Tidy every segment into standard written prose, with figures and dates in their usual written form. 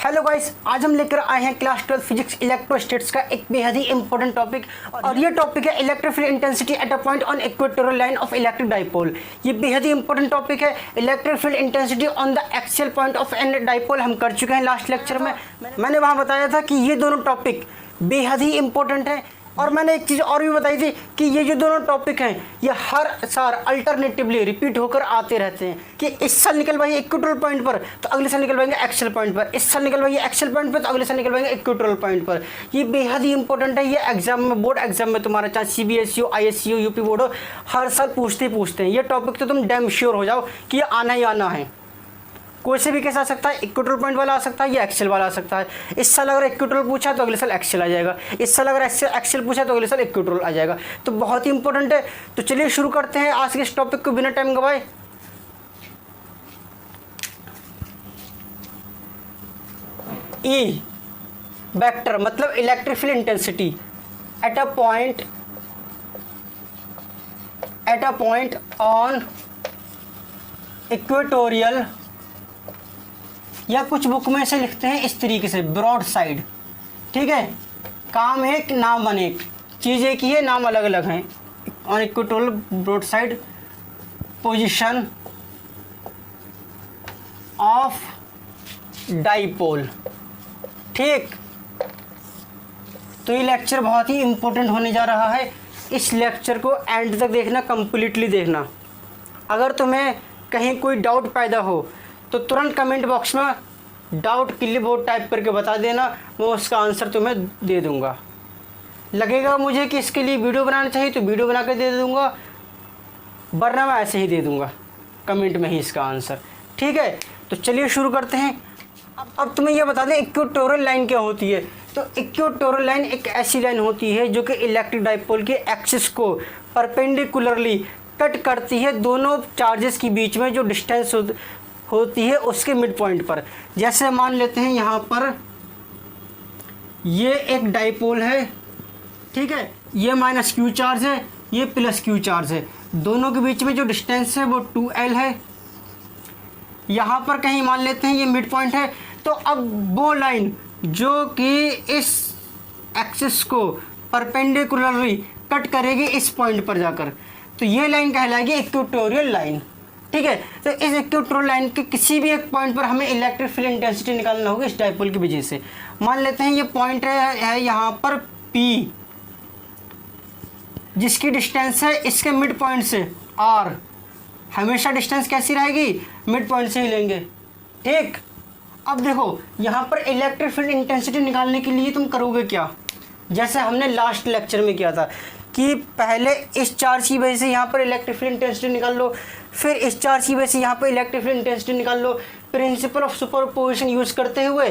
Hello guys, आज हम लेकर आए हैं क्लास 12 फिजिक्स इलेक्ट्रोस्टैटिक्स का एक बेहद ही इंपॉर्टेंट टॉपिक। और ये टॉपिक है electric field intensity at a point on equatorial line of electric dipole. ये बेहद ही इंपॉर्टेंट टॉपिक है। Electric field intensity on the axial point of an dipole हम कर चुके हैं लास्ट लेक्चर में। मैंने वहाँ बताया था कि ये दोनों टॉपिक बेहद ही इंपॉर्टेंट है। और मैंने एक चीज़ और भी बताई थी कि ये जो दोनों टॉपिक हैं ये हर साल अल्टरनेटिवली रिपीट होकर आते रहते हैं कि इस साल निकलवाइए इक्वेटोरियल पॉइंट पर तो अगले साल निकलवाएंगे एक्सियल पॉइंट पर, इस साल निकलवाइए एक्सियल पॉइंट पर तो अगले साल निकलवाएंगे इक्वेटोरियल पॉइंट पर। ये बेहद ही इंपॉर्टेंट है। ये एग्जाम में, बोर्ड एग्जाम में तुम्हारा चाहे CBSE हो, ISC हो, UP बोर्ड हो, हर साल पूछते हैं। ये टॉपिक तो तुम डैम श्योर हो जाओ कि ये आना ही आना है। कोई से भी कैसा आ सकता है, इक्वेटोरियल पॉइंट वाला आ सकता है या एक्सेल वाला आ सकता है। इस साल अगर इक्वेटोरियल पूछा तो अगले साल एक्सेल आ जाएगा, इस साल अगर एक्सेल पूछा तो अगले साल इक्वेटोरियल आ जाएगा। तो बहुत ही इंपॉर्टेंट है। तो चलिए शुरू करते हैं आज के इस टॉपिक को बिना टाइम गवाए। ई वेक्टर मतलब electric field intensity at a point on equatorial, या कुछ बुक में से लिखते हैं इस तरीके से, ब्रॉड साइड। ठीक है, काम एक नाम अनेक, चीज़ एक ही है, नाम अलग अलग हैं। On equatorial broad side position of dipole. ठीक, तो ये लेक्चर बहुत ही इंपॉर्टेंट होने जा रहा है। इस लेक्चर को एंड तक देखना, कंप्लीटली देखना। अगर तुम्हें कहीं कोई डाउट पैदा हो तो तुरंत कमेंट बॉक्स में डाउट क्लिपबोर्ड टाइप करके बता देना, मैं उसका आंसर तुम्हें दे दूंगा। लगेगा मुझे कि इसके लिए वीडियो बनाना चाहिए तो वीडियो बना कर दे दूंगा, वरना मैं ऐसे ही दे दूंगा कमेंट में ही इसका आंसर। ठीक है, तो चलिए शुरू करते हैं। अब तुम्हें यह बता दें इक्वेटोरियल लाइन क्या होती है। तो इक्वेटोरियल लाइन एक ऐसी लाइन होती है जो कि इलेक्ट्रिक डाइपोल के एक्सिस को परपेंडिकुलरली कट करती है, दोनों चार्जेस के बीच में जो डिस्टेंस होती है उसके मिड पॉइंट पर। जैसे मान लेते हैं यहाँ पर ये एक डाइपोल है, ठीक है, ये -q चार्ज है, ये +q चार्ज है, दोनों के बीच में जो डिस्टेंस है वो 2l है। यहाँ पर कहीं मान लेते हैं ये मिड पॉइंट है। तो अब वो लाइन जो कि इस एक्सिस को परपेंडिकुलरली कट करेगी इस पॉइंट पर जाकर, तो ये लाइन कहलाएगी इक्वेटोरियल लाइन। ठीक है, तो इस इक्वेटोरियल लाइन के किसी भी एक पॉइंट पर हमें इलेक्ट्रिक फील्ड इंटेंसिटी निकालना होगी इस डाइपोल की वजह से। मान लेते हैं ये पॉइंट है यहाँ पर P, जिसकी डिस्टेंस है इसके मिड पॉइंट से R। हमेशा डिस्टेंस कैसी रहेगी, मिड पॉइंट से ही लेंगे। ठीक, अब देखो यहाँ पर इलेक्ट्रिक फील्ड इंटेंसिटी निकालने के लिए तुम करोगे क्या, जैसे हमने लास्ट लेक्चर में किया था कि पहले इस चार्ज की वजह से यहाँ पर इलेक्ट्रिक फील्ड इंटेंसिटी निकाल लो, फिर इस चार्ज की वजह से यहाँ पर इलेक्ट्रिक फील्ड इंटेंसिटी निकाल लो। प्रिंसिपल ऑफ सुपरपोजिशन यूज़ करते हुए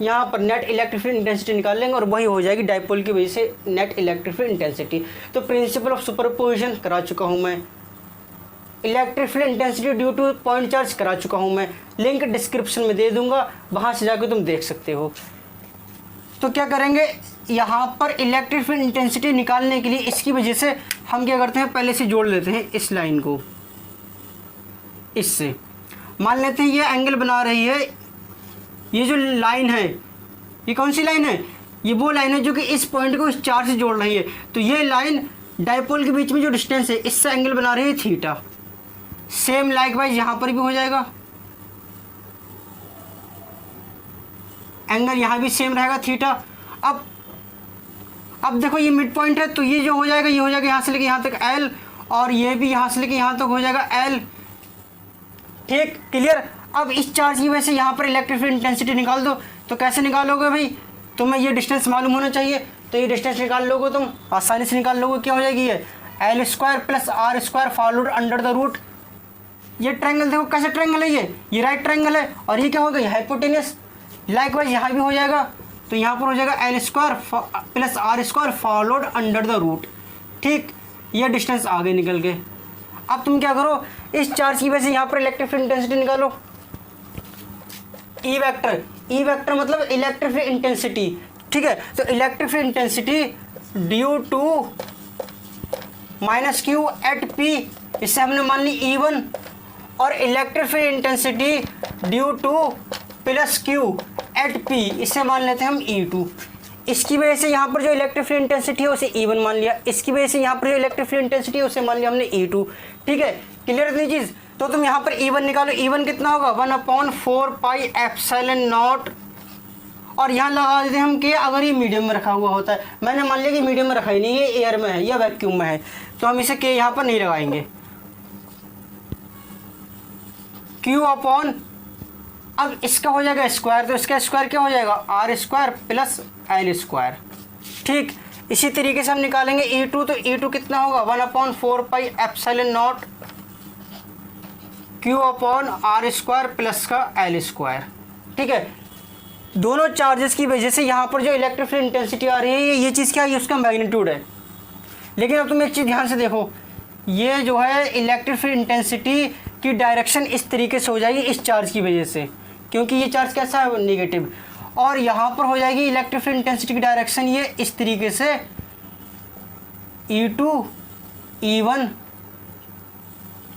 यहाँ पर नेट इलेक्ट्रिक फील्ड इंटेंसिटी निकाल लेंगे और वही हो जाएगी डाइपोल की वजह से नेट इलेक्ट्रिक फील्ड इंटेंसिटी। तो प्रिंसिपल ऑफ सुपरपोजिशन करा चुका हूँ मैं, electric field intensity due two point charge करा चुका हूँ मैं, लिंक डिस्क्रिप्शन में दे दूंगा, वहाँ से जाकर तुम देख सकते हो। तो क्या करेंगे, यहाँ पर इलेक्ट्रिक फील्ड इंटेंसिटी निकालने के लिए इसकी वजह से हम क्या करते हैं, पहले से जोड़ लेते हैं इस लाइन को इससे। मान लेते हैं ये एंगल बना रही है, ये जो लाइन है ये कौन सी लाइन है, ये वो लाइन है जो कि इस पॉइंट को इस चार्ज से जोड़ रही है। तो ये लाइन डाइपोल के बीच में जो डिस्टेंस है इससे एंगल बना रही है थीटा। सेम लाइकवाइज यहाँ पर भी हो जाएगा, एंगल यहाँ भी सेम रहेगा थीटा। अब देखो ये मिड पॉइंट है, तो ये जो हो जाएगा, ये हो जाएगा यहाँ से लेके यहाँ तक L, और ये भी यहाँ से लेके यहाँ तक हो जाएगा L। ठीक, क्लियर। अब इस चार्ज की वजह से यहाँ पर इलेक्ट्रिक फील्ड इंटेंसिटी निकाल दो। तो कैसे निकालोगे भाई, तुम्हें ये डिस्टेंस मालूम होना चाहिए, तो ये डिस्टेंस निकाल लोगे तुम, आसानी से निकाल लोगे। क्या हो जाएगी ये L² + R² followed under the root. ये ट्रायंगल देखो कैसे ट्रायंगल है, ये राइट ट्रायंगल है, और ये क्या होगा, ये हाइपोटेनस। लाइकवाइज यहाँ भी हो जाएगा, तो यहाँ पर हो जाएगा L² + R² followed under the root. ठीक, ये डिस्टेंस आगे निकल के। अब तुम क्या करो, इस चार्ज की वजह से यहाँ पर इलेक्ट्रिक फील्ड इंटेंसिटी निकालो। ई वेक्टर मतलब इलेक्ट्रिक फील्ड इंटेंसिटी। ठीक है, तो electric field intensity due to -q at P, इससे हमने मान ली E1, और electric field intensity due to plus Q at P, इसे मान लेते हैं हम E2। इसकी वजह से यहाँ पर जो इलेक्ट्रिक फील्ड इंटेंसिटी है उसे E1 मान लिया, इसकी वजह से यहाँ पर जो इलेक्ट्रिक फील्ड इंटेंसिटी है उसे मान लिया हमने E2। ठीक है, क्लियर इतनी चीज़। तो तुम यहाँ पर E1 निकालो, E1 कितना होगा 1/4 पाई एप्सिलॉन नॉट, और यहाँ लगा देते हैं हम कि अगर ये मीडियम में रखा हुआ होता है, मैंने मान लिया कि मीडियम में रखा ही नहीं, ये एयर में है या वैक्यूम में है, तो हम इसे के यहाँ पर नहीं लगाएंगे। क्यू अपॉन, अब इसका हो जाएगा स्क्वायर, तो इसका स्क्वायर क्या हो जाएगा R square plus L square. ठीक, इसी तरीके से हम निकालेंगे E2, तो E2 कितना होगा 1/4 pi epsilon naught Q upon R square plus का एल स्क्वायर। ठीक है, दोनों चार्जेस की वजह से यहाँ पर जो इलेक्ट्रिक फील्ड इंटेंसिटी आ रही है ये चीज़ क्या है, उसका मैग्नीट्यूड है। लेकिन अब तुम एक चीज़ ध्यान से देखो, ये जो है इलेक्ट्रिक फील्ड इंटेंसिटी की डायरेक्शन इस तरीके से हो जाएगी इस चार्ज की वजह से, क्योंकि ये चार्ज कैसा है नेगेटिव, और यहाँ पर हो जाएगी इलेक्ट्रिक फील्ड इंटेंसिटी की डायरेक्शन ये इस तरीके से E2 E1,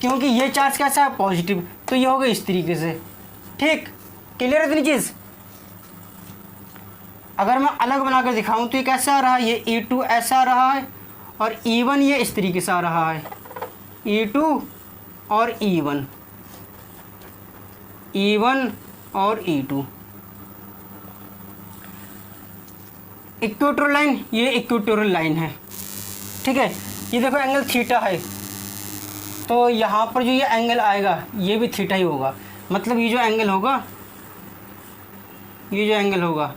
क्योंकि ये चार्ज कैसा है पॉजिटिव, तो ये होगा इस तरीके से। ठीक, क्लियर है इतनी चीज़। अगर मैं अलग बनाकर दिखाऊं तो ये कैसे आ रहा है, ये E2 ऐसा आ रहा है और E1 ये इस तरीके से आ रहा है, E2 और E1, E1 और E2। इक्वेटोरियल लाइन, ये इक्वेटोरियल लाइन है। ठीक है, ये देखो एंगल थीटा है, तो यहाँ पर जो ये एंगल आएगा ये भी थीटा ही होगा, मतलब ये जो एंगल होगा, ये जो एंगल होगा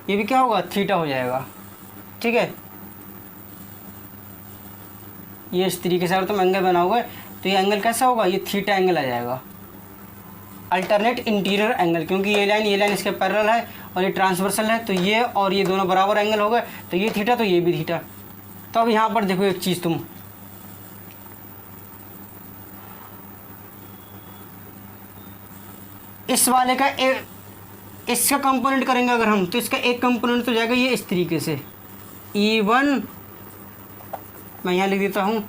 ये भी क्या होगा थीटा हो जाएगा। ठीक है, ये इस तरीके से अगर तुम एंगल बनाओगे तो ये एंगल कैसा होगा, ये थीटा एंगल आ जाएगा, अल्टरनेट इंटीरियर एंगल, क्योंकि ये लाइन इसके पैरेलल है और ये ट्रांसवर्सल है, तो ये और ये दोनों बराबर एंगल हो गए, तो ये थीटा तो ये भी थीटा। तो अब यहाँ पर देखो एक चीज़, तुम इस वाले का इसका कंपोनेंट करेंगे अगर हम, तो इसका एक कंपोनेंट तो जाएगा ये इस तरीके से E1, मैं यहाँ लिख देता हूँ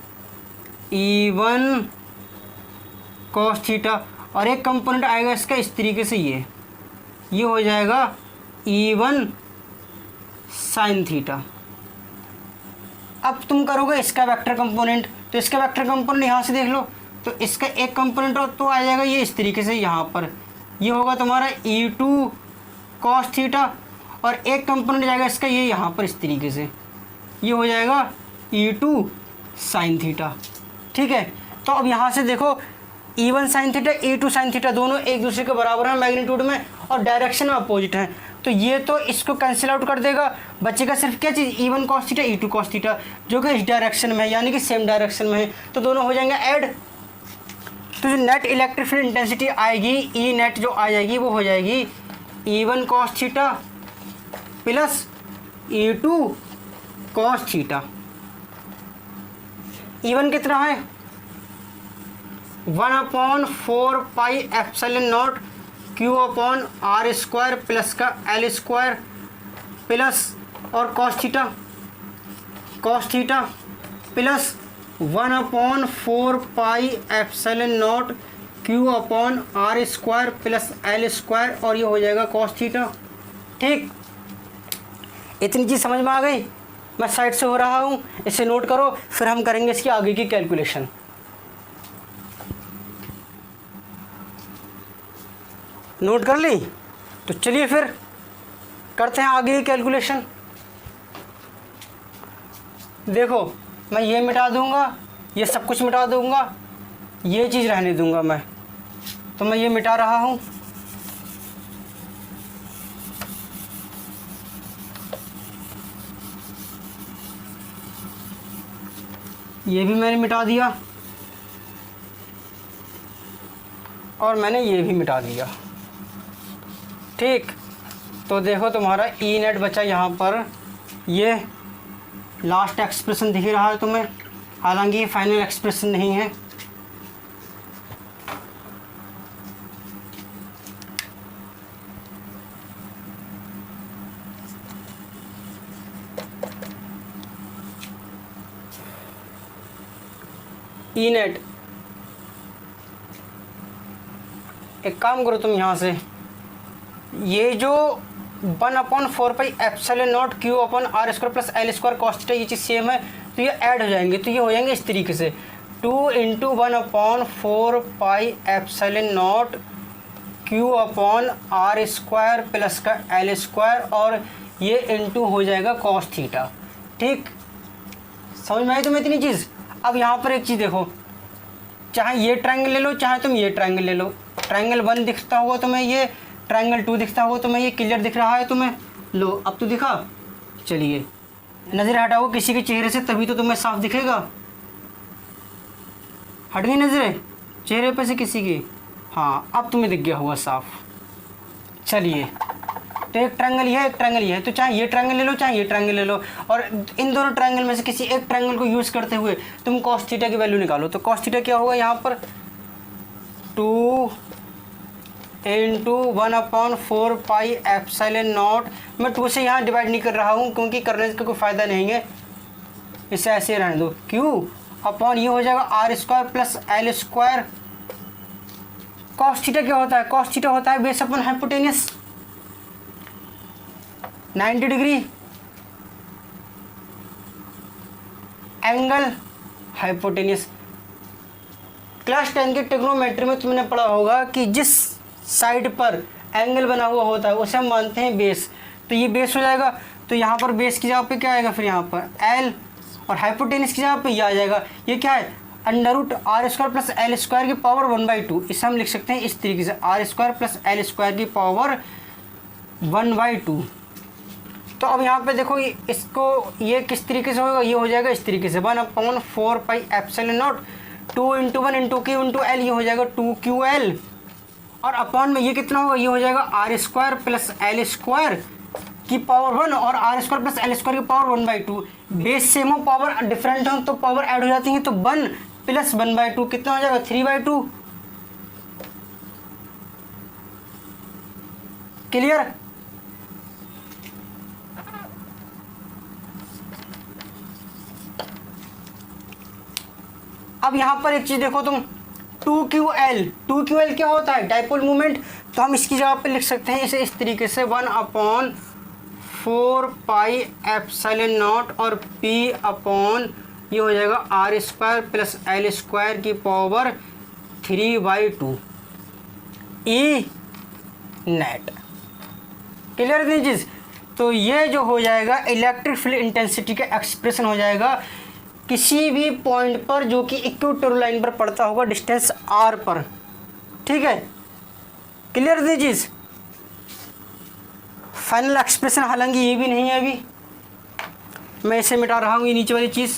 E1 cos थीटा, और एक कंपोनेंट आएगा इसका इस तरीके से ये हो जाएगा E1 sin थीटा। अब तुम करोगे इसका वेक्टर कंपोनेंट, तो इसका वेक्टर कंपोनेंट यहाँ से देख लो, तो इसका एक कंपोनेंट तो आ जाएगा ये इस तरीके से, यहाँ पर ये होगा तुम्हारा E2 cos थीटा, और एक कंपोनेंट जाएगा इसका ये यहाँ पर इस तरीके से, ये हो जाएगा E2 sin थीटा। ठीक है, तो अब यहाँ से देखो E1 sin theta E2 sin theta दोनों एक दूसरे के बराबर हैं मैग्नीट्यूड में और डायरेक्शन में अपोजिट हैं, तो ये तो इसको कैंसिल आउट कर देगा, बचेगा सिर्फ क्या चीज़ E1 cos theta E2 cos theta, जो कि इस डायरेक्शन में है, यानी कि सेम डायरेक्शन में है, तो दोनों हो जाएंगे ऐड। तो जो नेट इलेक्ट्रिक फील्ड इंटेंसिटी आएगी ई नेट जो आ जाएगी वो हो जाएगी E1 cos theta plus E2 cos theta. E1 कितना है 1/4 pi epsilon naught Q upon R square plus का एल स्क्वायर प्लस और cos theta plus 1/4 pi epsilon naught Q upon R square plus L square, और ये हो जाएगा cos theta. ठीक, इतनी चीज़ समझ में आ गई। मैं साइड से हो रहा हूँ, इसे नोट करो, फिर हम करेंगे इसकी आगे की कैलकुलेशन। नोट कर ली, तो चलिए फिर करते हैं आगे की कैलकुलेशन। देखो मैं ये मिटा दूंगा, ये सब कुछ मिटा दूंगा, ये चीज़ रहने दूंगा मैं, तो मैं ये मिटा रहा हूँ। ये भी मैंने मिटा दिया और मैंने ये भी मिटा दिया। ठीक, तो देखो तुम्हारा ई नेट बचा यहाँ पर, ये लास्ट एक्सप्रेशन दिख रहा है तुम्हें, हालांकि ये फाइनल एक्सप्रेशन नहीं है। ई नेट, एक काम करो तुम यहाँ से ये जो 1/4πε0 Q/r² plus L² cos theta ये चीज़ सेम है, तो ये ऐड हो जाएंगे, तो ये हो जाएंगे इस तरीके से 2 × 1/4πε0 Q/r² प्लस का L² और ये इंटू हो जाएगा cos थीटा। ठीक, समझ में आई तुम्हें इतनी चीज़। अब यहाँ पर एक चीज़ देखो, चाहे ये ट्रायंगल ले लो चाहे तुम ये ट्रायंगल ले लो, ट्रायंगल 1 दिखता होगा तुम्हें, ये ट्रायंगल 2 दिखता होगा तुम्हें, ये क्लियर दिख रहा है तुम्हें। लो अब तो दिखा। चलिए नज़र हटाओ किसी के चेहरे से तभी तो तुम्हें साफ दिखेगा। हट गई नज़रें चेहरे पे से किसी की? हाँ अब तुम्हें दिख गया होगा साफ। चलिए तो एक ट्रायंगल ये है, एक ट्रायंगल ये है, तो चाहे ये ट्रायंगल ले लो चाहे ये ट्रायंगल ले लो, और इन दोनों ट्रायंगल में से किसी एक ट्रायंगल को यूज़ करते हुए तुम cos थीटा की वैल्यू निकालो। तो cos थीटा क्या होगा यहाँ पर 2 × 1/4πε0। मैं 2 से यहाँ डिवाइड नहीं कर रहा हूँ क्योंकि करने का कोई फ़ायदा नहीं है, इसे ऐसे रहने दो। Q अपॉन ये हो जाएगा r² plus L²। cos theta क्या होता है? cos थीटा होता है base upon hypotenuse 90 degree angle hypotenuse. Class 10 के ट्रिग्नोमेट्री में तुमने पढ़ा होगा कि जिस साइड पर एंगल बना हुआ होता है उसे हम मानते हैं बेस, तो ये बेस हो जाएगा। तो यहाँ पर बेस की जगह पे क्या आएगा, फिर यहाँ पर L, और हाइपोटेनियस की जगह पे ये आ जाएगा। ये क्या है, √r² प्लस L² की पावर 1/2। इसे हम लिख सकते हैं इस तरीके से r² प्लस L² की पावर 1/2। तो अब यहाँ पे देखो इसको ये किस तरीके से होगा, ये हो जाएगा इस तरीके से 1/4πε0 2 × 1 × Q × L, ये हो जाएगा 2QL, और अपॉन में ये कितना होगा, ये हो जाएगा r² प्लस L² की पावर 1 और r² प्लस L² की पावर 1/2। बेस सेम हो पावर डिफरेंट हो तो पावर ऐड हो जाती है, तो 1 प्लस 1/2 कितना हो जाएगा 3/2। क्लियर। अब यहाँ पर एक चीज़ देखो तुम 2QL क्या होता है, डाइपोल मोमेंट। तो हम इसकी जगह पे लिख सकते हैं इसे इस तरीके से 1/4πε0 और P अपॉन ये हो जाएगा r² प्लस L² की पावर 3/2 E नेट। क्लियर इतनी चीज़। तो ये जो हो जाएगा इलेक्ट्रिक फील्ड इंटेंसिटी का एक्सप्रेशन हो जाएगा किसी भी पॉइंट पर जो कि इक्वेटोरियल लाइन पर पड़ता होगा डिस्टेंस r पर। ठीक है, क्लियर थी चीज़। फाइनल एक्सप्रेशन हालांकि ये भी नहीं है, अभी मैं इसे मिटा रहा हूँ ये नीचे वाली चीज़।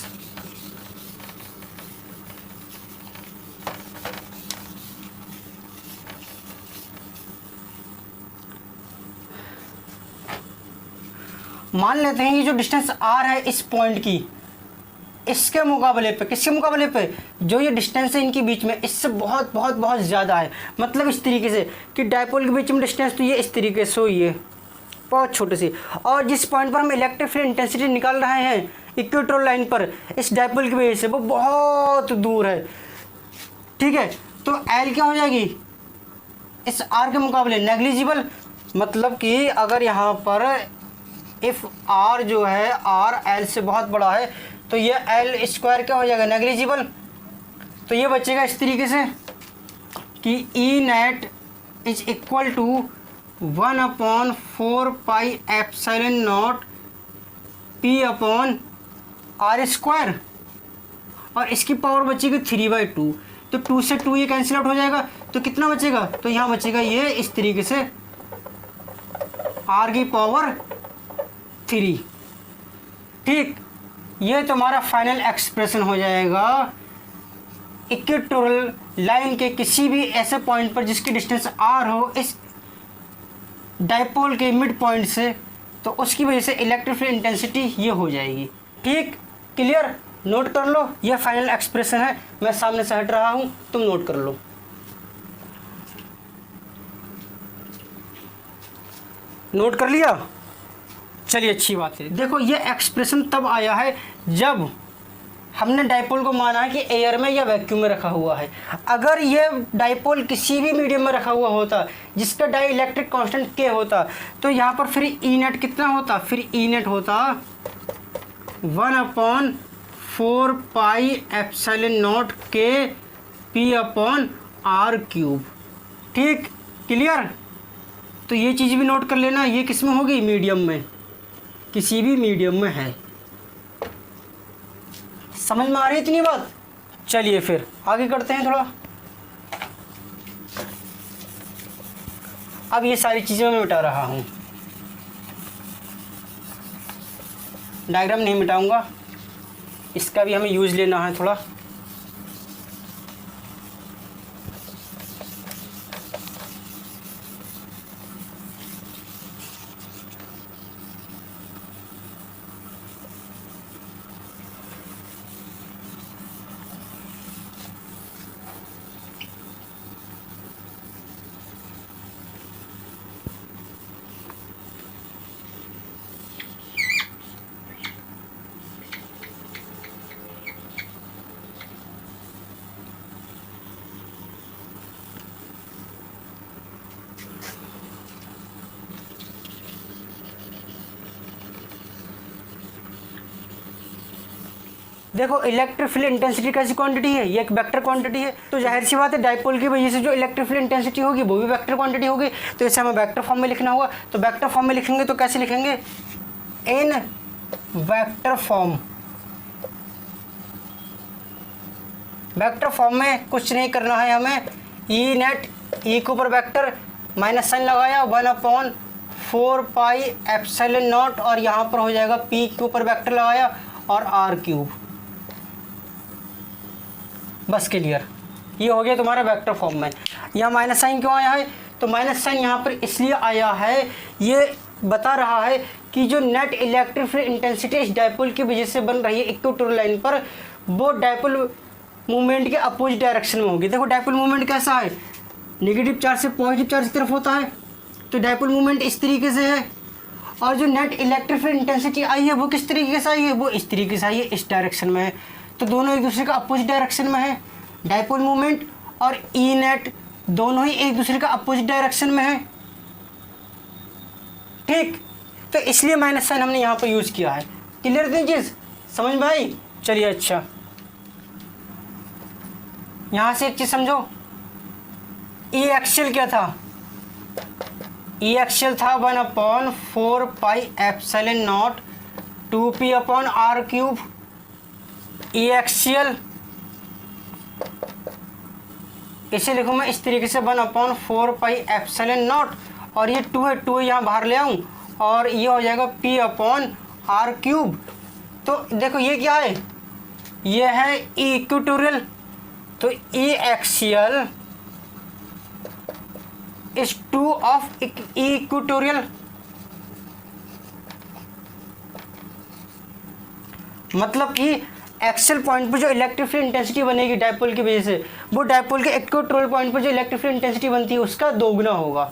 मान लेते हैं ये जो डिस्टेंस r है इस पॉइंट की, इसके मुकाबले पे, किसके मुकाबले पे, जो ये डिस्टेंस है इनके बीच में, इससे बहुत बहुत बहुत ज़्यादा है। मतलब इस तरीके से कि डायपोल के बीच में डिस्टेंस तो ये इस तरीके से हुई है बहुत छोटे से, और जिस पॉइंट पर हम इलेक्ट्रिक फील्ड इंटेंसिटी निकाल रहे हैं इक्वेटोरियल लाइन पर इस डायपोल की वजह से वो बहुत दूर है। ठीक है, तो L क्या हो जाएगी इस R के मुकाबले, नेग्लिजिबल। मतलब कि अगर यहाँ पर इफ़ R जो है R L से बहुत बड़ा है तो ये L² क्या हो जाएगा, नेग्लिजिबल। तो ये बचेगा इस तरीके से कि E net is equal to 1/4πε0 P upon r², और इसकी पावर बचेगी 3/2। तो 2 से 2 ये कैंसिल आउट हो जाएगा, तो कितना बचेगा, तो यहाँ बचेगा ये इस तरीके से r की पावर 3। ठीक, ये तुम्हारा फाइनल एक्सप्रेशन हो जाएगा इक्वेटोरियल लाइन के किसी भी ऐसे पॉइंट पर जिसकी डिस्टेंस r हो इस डाइपोल के मिड पॉइंट से, तो उसकी वजह से इलेक्ट्रिक फील्ड इंटेंसिटी ये हो जाएगी। ठीक, क्लियर। नोट कर लो, यह फाइनल एक्सप्रेशन है। मैं सामने से हट रहा हूँ, तुम नोट कर लो। नोट कर लिया, चलिए अच्छी बात है। देखो ये एक्सप्रेशन तब आया है जब हमने डाइपोल को माना है कि एयर में या वैक्यूम में रखा हुआ है। अगर ये डाइपोल किसी भी मीडियम में रखा हुआ होता जिसका डाई इलेक्ट्रिक कांस्टेंट के होता, तो यहाँ पर फिर ई नेट कितना होता, फिर ई नेट होता 1/4 पाई एप्सिलॉन नॉट के पी अपॉन आर क्यूब। ठीक, क्लियर। तो ये चीज़ भी नोट कर लेना, ये किस में होगी, मीडियम में, किसी भी मीडियम में है। समझ में आ रही है इतनी बात। चलिए फिर आगे करते हैं थोड़ा। अब ये सारी चीज़ें मैं मिटा रहा हूँ, डायग्राम नहीं मिटाऊंगा, इसका भी हमें यूज़ लेना है थोड़ा। देखो इलेक्ट्रिक फील्ड इंटेंसिटी कैसी क्वांटिटी है, ये एक वेक्टर क्वांटिटी है, तो जाहिर सी बात है डाइपोल की वजह से जो इलेक्ट्रिक फील्ड इंटेंसिटी होगी वो भी वेक्टर क्वांटिटी होगी। तो इसे हमें वेक्टर फॉर्म में लिखना होगा। तो वेक्टर फॉर्म में लिखेंगे तो कैसे लिखेंगे, इन वेक्टर फॉर्म। वेक्टर फॉर्म में कुछ नहीं करना है हमें, ई नेट, ई के ऊपर वेक्टर माइनस साइन लगाया 1/4 पाई एप्सिलॉन नॉट, और यहाँ पर हो जाएगा पी के ऊपर वेक्टर लगाया और आर क्यूब। बस क्लियर, ये हो गया तुम्हारा वेक्टर फॉर्म में। यहाँ माइनस साइन क्यों आया है, तो माइनस साइन यहाँ पर इसलिए आया है, ये बता रहा है कि जो नेट इलेक्ट्रिक फील्ड इंटेंसिटी इस डाइपोल की वजह से बन रही है इक्वेटोरियल लाइन पर, वो डाइपोल मूवमेंट के अपोजिट डायरेक्शन में होगी। देखो डाइपोल मूवमेंट कैसा है, नेगेटिव चार्ज से पॉजिटिव चार्ज की तरफ होता है, तो डाइपोल मूवमेंट इस तरीके से है। और जो net electric field intensity I है वो किस तरीके से आई है, वो इस तरीके से आई है, इस डायरेक्शन में है। तो दोनों एक दूसरे का अपोजिट डायरेक्शन में है, डाइपोल मूवमेंट और ई नेट दोनों ही एक दूसरे का अपोजिट डायरेक्शन में है। ठीक, तो इसलिए माइनस साइन हमने यहाँ पर यूज़ किया है। क्लियर थी चीज़, समझ में आई। चलिए अच्छा, यहाँ से एक चीज़ समझो, ई एक्सियल क्या था, ई एक्सियल था 1/4 pi epsilon naught 2p upon R cube. E axial इसे लिखूँ मैं इस तरीके से 1/4 पाई एप्सिलॉन नॉट, और ये 2 है, 2 यहाँ बाहर ले आऊँ और ये हो जाएगा p अपॉन आर क्यूब। तो देखो ये क्या है, ये है ई इक्वेटोरियल, तो E axial is 2 of E equatorial. मतलब कि एक्सियल पॉइंट पर जो इलेक्ट्रिक फील्ड इंटेंसिटी बनेगी डाइपोल की वजह से, वो डाइपोल के इक्वेटोरियल पॉइंट पर जो इलेक्ट्रिक फील्ड इंटेंसिटी बनती है उसका दोगुना होगा।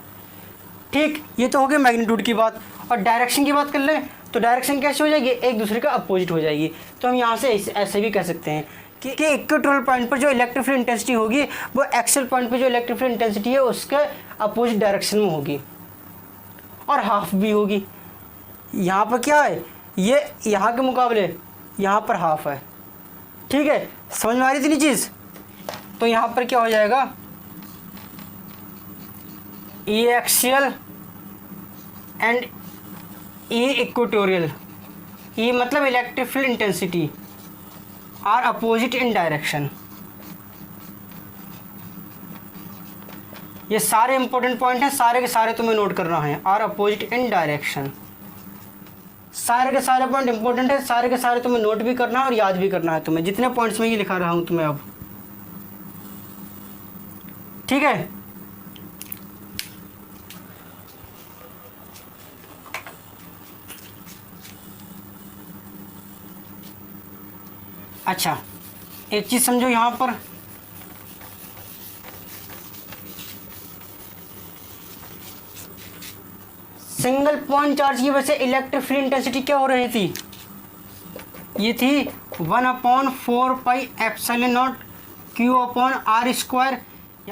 ठीक, ये तो हो गया मैग्नीट्यूड की बात। और डायरेक्शन की बात कर लें तो डायरेक्शन कैसे हो जाएगी, एक दूसरे का अपोजिट हो जाएगी। तो हम यहाँ से ऐसे भी कह सकते हैं कि इक्वेटोरियल पॉइंट पर जो इलेक्ट्रिक फील्ड इंटेंसिटी होगी वो एक्सियल पॉइंट पर जो इलेक्ट्रिक फील्ड इंटेंसिटी है उसके अपोजिट डायरेक्शन में होगी, और हाफ भी होगी। यहाँ पर क्या है, ये यहाँ के मुकाबले यहाँ पर हाफ है। ठीक है, समझ में आ रही थी नहीं चीज़। तो यहाँ पर क्या हो जाएगा, E axial and E equatorial, E मतलब electric field intensity, R opposite in direction. ये सारे इंपॉर्टेंट पॉइंट हैं, सारे के सारे तुम्हें नोट करना है, आर अपोजिट इन डायरेक्शन। सारे के सारे पॉइंट इंपॉर्टेंट है, सारे के सारे तुम्हें नोट भी करना है और याद भी करना है तुम्हें, जितने पॉइंट्स में ये लिखा रहा हूं तुम्हें अब। ठीक है, अच्छा एक चीज समझो, यहां पर सिंगल पॉइंट चार्ज की वजह से इलेक्ट्रिक फील्ड इंटेंसिटी क्या हो रही थी, ये थी 1/4πε0 Q/r²,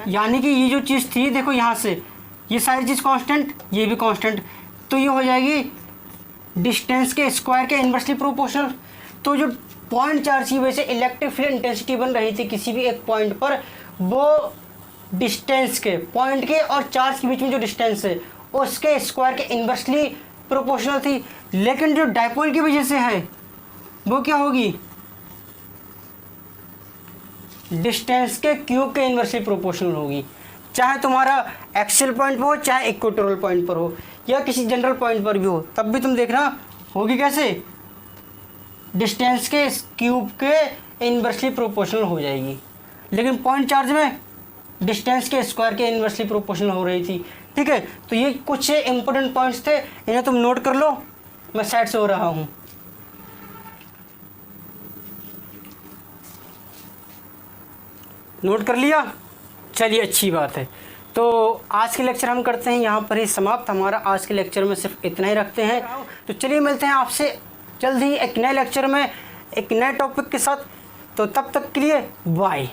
यानी कि ये जो चीज़ थी देखो यहाँ से ये सारी चीज़ कांस्टेंट, ये भी कांस्टेंट, तो ये हो जाएगी डिस्टेंस के स्क्वायर के इन्वर्सली प्रोपोर्शनल। तो जो पॉइंट चार्ज की वजह से इलेक्ट्रिक फील्ड इंटेंसिटी बन रही थी किसी भी एक पॉइंट पर, वो डिस्टेंस के, पॉइंट के और चार्ज के बीच में जो डिस्टेंस है उसके स्क्वायर के इन्वर्सली प्रोपोर्शनल थी। लेकिन जो डायपोल की वजह से है वो क्या होगी, डिस्टेंस के क्यूब के इन्वर्सली प्रोपोर्शनल होगी, चाहे तुम्हारा एक्सियल पॉइंट पर हो, चाहे इक्वेटोरियल पॉइंट पर हो, या किसी जनरल पॉइंट पर भी हो, तब भी तुम देखना होगी कैसे, डिस्टेंस के क्यूब के इन्वर्सली प्रोपोर्शनल हो जाएगी। लेकिन पॉइंट चार्ज में डिस्टेंस के स्क्वायर के इन्वर्सली प्रोपोर्शनल हो रही थी। ठीक है, तो ये कुछ इंपॉर्टेंट पॉइंट्स थे, इन्हें तुम नोट कर लो, मैं साइड से हो रहा हूँ। नोट कर लिया, चलिए अच्छी बात है। तो आज के लेक्चर हम करते हैं यहाँ पर ही समाप्त। हमारा आज के लेक्चर में सिर्फ इतना ही रखते हैं। तो चलिए मिलते हैं आपसे जल्द ही एक नए लेक्चर में एक नए टॉपिक के साथ। तो तब तक के लिए बाय।